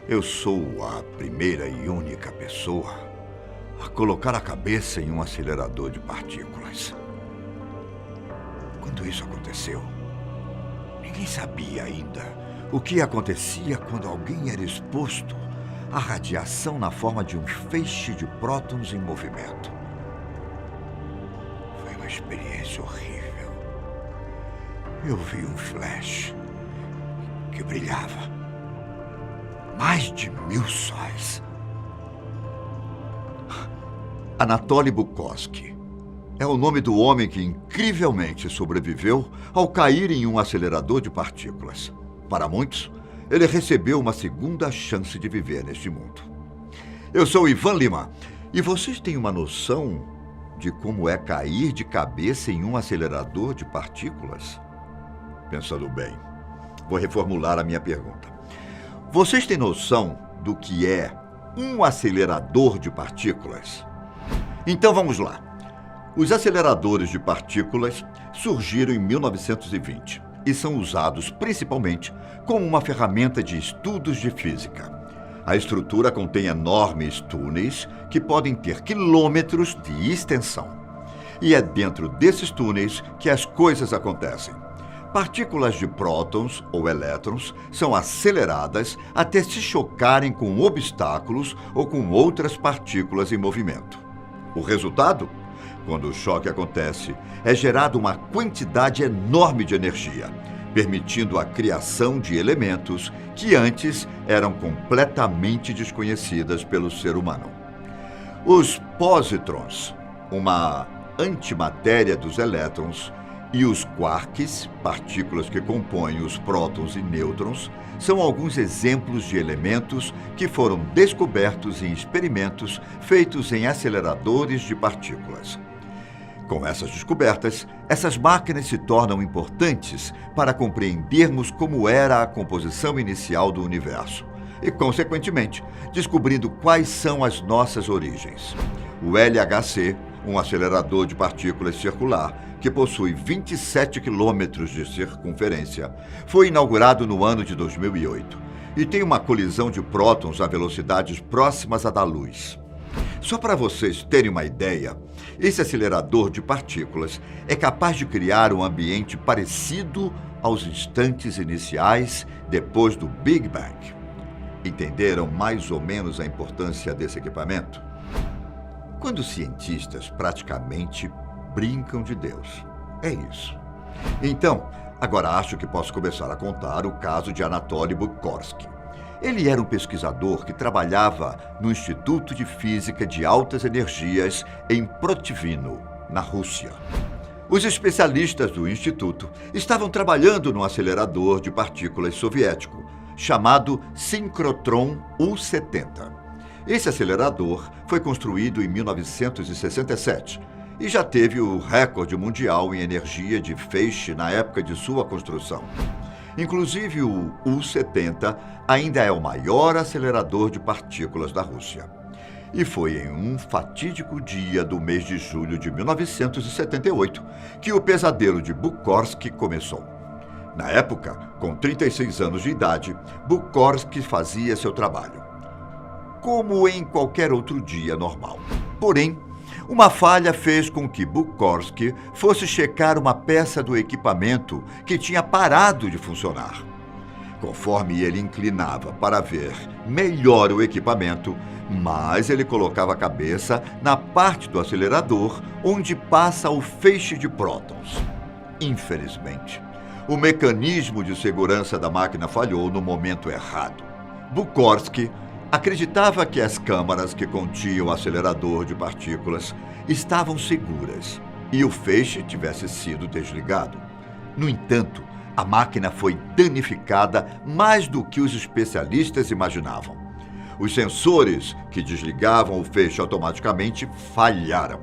Eu sou a primeira e única pessoa a colocar a cabeça em um acelerador de partículas. Quando isso aconteceu, ninguém sabia ainda o que acontecia quando alguém era exposto à radiação na forma de um feixe de prótons em movimento. Foi uma experiência horrível. Eu vi um flash que brilhava mais de 1000 sóis. Anatoly Bukovsky é o nome do homem que incrivelmente sobreviveu ao cair em um acelerador de partículas. Para muitos, ele recebeu uma segunda chance de viver neste mundo. Eu sou Ivan Lima, e vocês têm uma noção de como é cair de cabeça em um acelerador de partículas? Pensando bem, vou reformular a minha pergunta. Vocês têm noção do que é um acelerador de partículas? Então vamos lá. Os aceleradores de partículas surgiram em 1920 e são usados principalmente como uma ferramenta de estudos de física. A estrutura contém enormes túneis que podem ter quilômetros de extensão. E é dentro desses túneis que as coisas acontecem. Partículas de prótons ou elétrons são aceleradas até se chocarem com obstáculos ou com outras partículas em movimento. O resultado? Quando o choque acontece, é gerada uma quantidade enorme de energia, permitindo a criação de elementos que antes eram completamente desconhecidas pelo ser humano. Os pósitrons, uma antimatéria dos elétrons, e os quarks, partículas que compõem os prótons e nêutrons, são alguns exemplos de elementos que foram descobertos em experimentos feitos em aceleradores de partículas. Com essas descobertas, essas máquinas se tornam importantes para compreendermos como era a composição inicial do universo e, consequentemente, descobrindo quais são as nossas origens. O LHC, um acelerador de partículas circular, que possui 27 quilômetros de circunferência, foi inaugurado no ano de 2008 e tem uma colisão de prótons a velocidades próximas à da luz. Só para vocês terem uma ideia, esse acelerador de partículas é capaz de criar um ambiente parecido aos instantes iniciais depois do Big Bang. Entenderam mais ou menos a importância desse equipamento? Quando os cientistas praticamente brincam de Deus. É isso. Então, agora acho que posso começar a contar o caso de Anatoly Bukovsky. Ele era um pesquisador que trabalhava no Instituto de Física de Altas Energias em Protvino, na Rússia. Os especialistas do instituto estavam trabalhando num acelerador de partículas soviético, chamado Synchrotron U-70. Esse acelerador foi construído em 1967 e já teve o recorde mundial em energia de feixe na época de sua construção. Inclusive, o U-70 ainda é o maior acelerador de partículas da Rússia. E foi em um fatídico dia do mês de julho de 1978 que o pesadelo de Bukovsky começou. Na época, com 36 anos de idade, Bukovsky fazia seu trabalho, como em qualquer outro dia normal. Porém, uma falha fez com que Bukovsky fosse checar uma peça do equipamento que tinha parado de funcionar. Conforme ele inclinava para ver melhor o equipamento, mais ele colocava a cabeça na parte do acelerador onde passa o feixe de prótons. Infelizmente, o mecanismo de segurança da máquina falhou no momento errado. Bukovsky acreditava que as câmaras que continham o acelerador de partículas estavam seguras e o feixe tivesse sido desligado. No entanto, a máquina foi danificada mais do que os especialistas imaginavam. Os sensores que desligavam o feixe automaticamente falharam.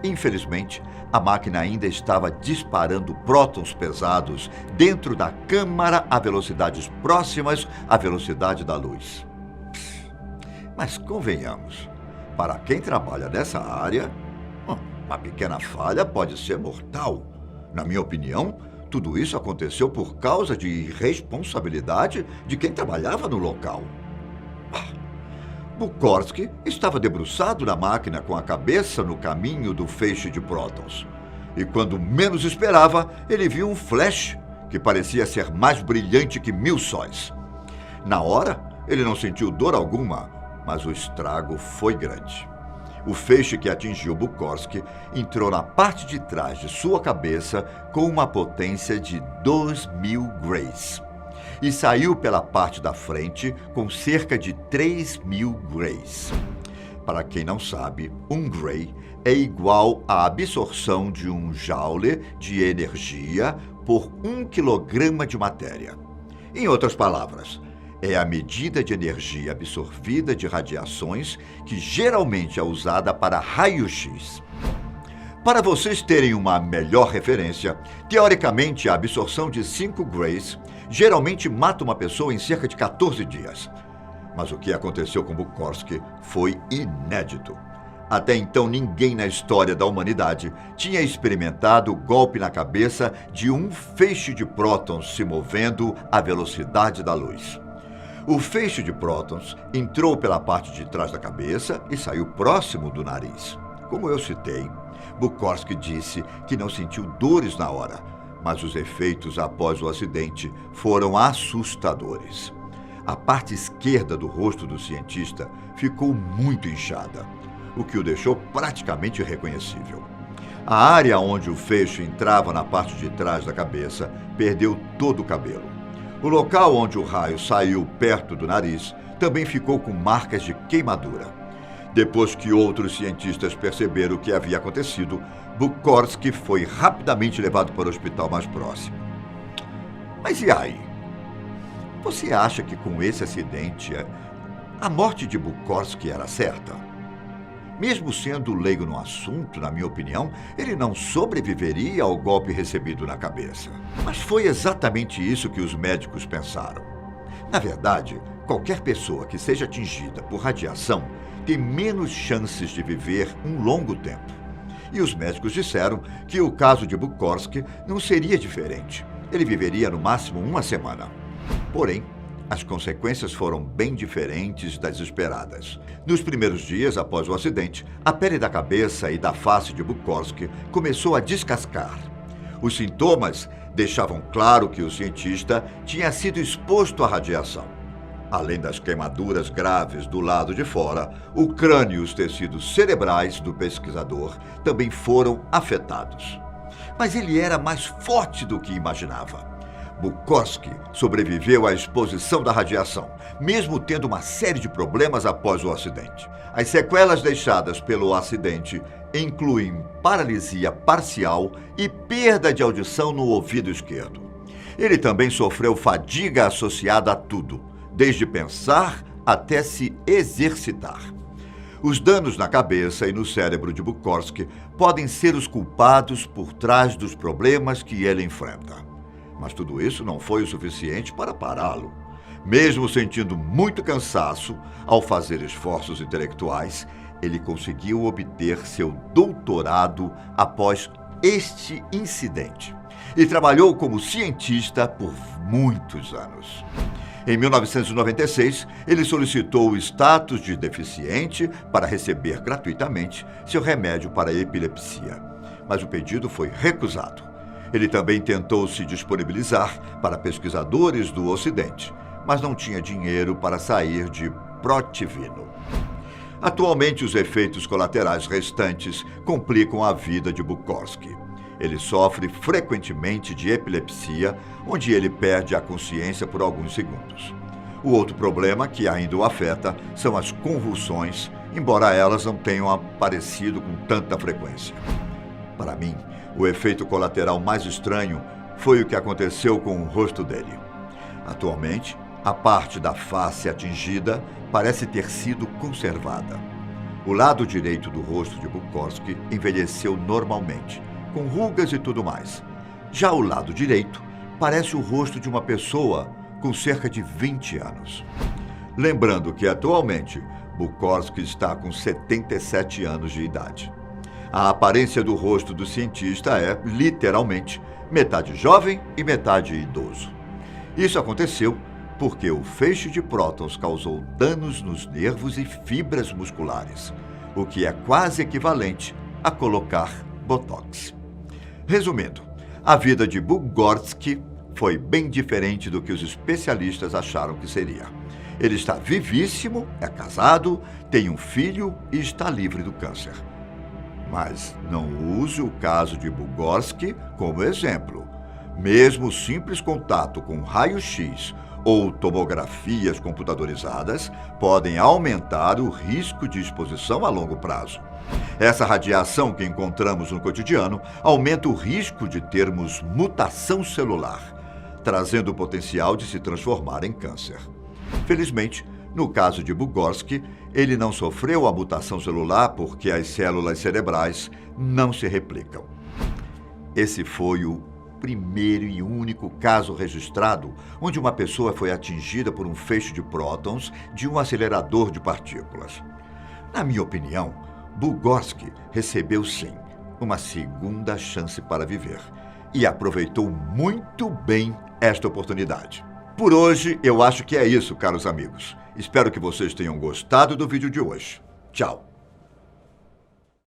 Infelizmente, a máquina ainda estava disparando prótons pesados dentro da câmara a velocidades próximas à velocidade da luz. Mas convenhamos, para quem trabalha nessa área, uma pequena falha pode ser mortal. Na minha opinião, tudo isso aconteceu por causa de irresponsabilidade de quem trabalhava no local. Bukorski estava debruçado na máquina com a cabeça no caminho do feixe de prótons. E quando menos esperava, ele viu um flash que parecia ser mais brilhante que 1000 sóis. Na hora, ele não sentiu dor alguma, mas o estrago foi grande. O feixe que atingiu Bukorski entrou na parte de trás de sua cabeça com uma potência de 2000 grays e saiu pela parte da frente com cerca de 3000 grays. Para quem não sabe, um gray é igual à absorção de um joule de energia por 1 quilograma de matéria. Em outras palavras, é a medida de energia absorvida de radiações que geralmente é usada para raio-x. Para vocês terem uma melhor referência, teoricamente a absorção de 5 grays geralmente mata uma pessoa em cerca de 14 dias. Mas o que aconteceu com Bukorski foi inédito. Até então, ninguém na história da humanidade tinha experimentado o golpe na cabeça de um feixe de prótons se movendo à velocidade da luz. O feixe de prótons entrou pela parte de trás da cabeça e saiu próximo do nariz. Como eu citei, Bukorski disse que não sentiu dores na hora, mas os efeitos após o acidente foram assustadores. A parte esquerda do rosto do cientista ficou muito inchada, o que o deixou praticamente irreconhecível. A área onde o feixe entrava na parte de trás da cabeça perdeu todo o cabelo. O local onde o raio saiu perto do nariz também ficou com marcas de queimadura. Depois que outros cientistas perceberam o que havia acontecido, Bukorski foi rapidamente levado para o hospital mais próximo. Mas e aí? Você acha que com esse acidente a morte de Bukorski era certa? Mesmo sendo leigo no assunto, na minha opinião, ele não sobreviveria ao golpe recebido na cabeça. Mas foi exatamente isso que os médicos pensaram. Na verdade, qualquer pessoa que seja atingida por radiação tem menos chances de viver um longo tempo. E os médicos disseram que o caso de Bukorski não seria diferente. Ele viveria no máximo 1 semana. Porém, as consequências foram bem diferentes das esperadas. Nos primeiros dias após o acidente, a pele da cabeça e da face de Bukorski começou a descascar. Os sintomas deixavam claro que o cientista tinha sido exposto à radiação. Além das queimaduras graves do lado de fora, o crânio e os tecidos cerebrais do pesquisador também foram afetados. Mas ele era mais forte do que imaginava. Bukorski sobreviveu à exposição da radiação, mesmo tendo uma série de problemas após o acidente. As sequelas deixadas pelo acidente incluem paralisia parcial e perda de audição no ouvido esquerdo. Ele também sofreu fadiga associada a tudo, desde pensar até se exercitar. Os danos na cabeça e no cérebro de Bukorski podem ser os culpados por trás dos problemas que ele enfrenta. Mas tudo isso não foi o suficiente para pará-lo. Mesmo sentindo muito cansaço ao fazer esforços intelectuais, ele conseguiu obter seu doutorado após este incidente e trabalhou como cientista por muitos anos. Em 1996, ele solicitou o status de deficiente para receber gratuitamente seu remédio para a epilepsia, mas o pedido foi recusado. Ele também tentou se disponibilizar para pesquisadores do Ocidente, mas não tinha dinheiro para sair de Protivino. Atualmente, os efeitos colaterais restantes complicam a vida de Bukorski. Ele sofre frequentemente de epilepsia, onde ele perde a consciência por alguns segundos. O outro problema que ainda o afeta são as convulsões, embora elas não tenham aparecido com tanta frequência. Para mim, o efeito colateral mais estranho foi o que aconteceu com o rosto dele. Atualmente, a parte da face atingida parece ter sido conservada. O lado direito do rosto de Bukorski envelheceu normalmente, com rugas e tudo mais. Já o lado direito parece o rosto de uma pessoa com cerca de 20 anos. Lembrando que atualmente Bukorski está com 77 anos de idade. A aparência do rosto do cientista é, literalmente, metade jovem e metade idoso. Isso aconteceu porque o feixe de prótons causou danos nos nervos e fibras musculares, o que é quase equivalente a colocar botox. Resumindo, a vida de Bugorsky foi bem diferente do que os especialistas acharam que seria. Ele está vivíssimo, é casado, tem um filho e está livre do câncer. Mas não use o caso de Bugorsky como exemplo. Mesmo o simples contato com raio-x ou tomografias computadorizadas podem aumentar o risco de exposição a longo prazo. Essa radiação que encontramos no cotidiano aumenta o risco de termos mutação celular, trazendo o potencial de se transformar em câncer. Felizmente, no caso de Bugorsky, ele não sofreu a mutação celular porque as células cerebrais não se replicam. Esse foi o primeiro e único caso registrado onde uma pessoa foi atingida por um feixe de prótons de um acelerador de partículas. Na minha opinião, Bugorsky recebeu sim uma segunda chance para viver e aproveitou muito bem esta oportunidade. Por hoje, eu acho que é isso, caros amigos. Espero que vocês tenham gostado do vídeo de hoje. Tchau!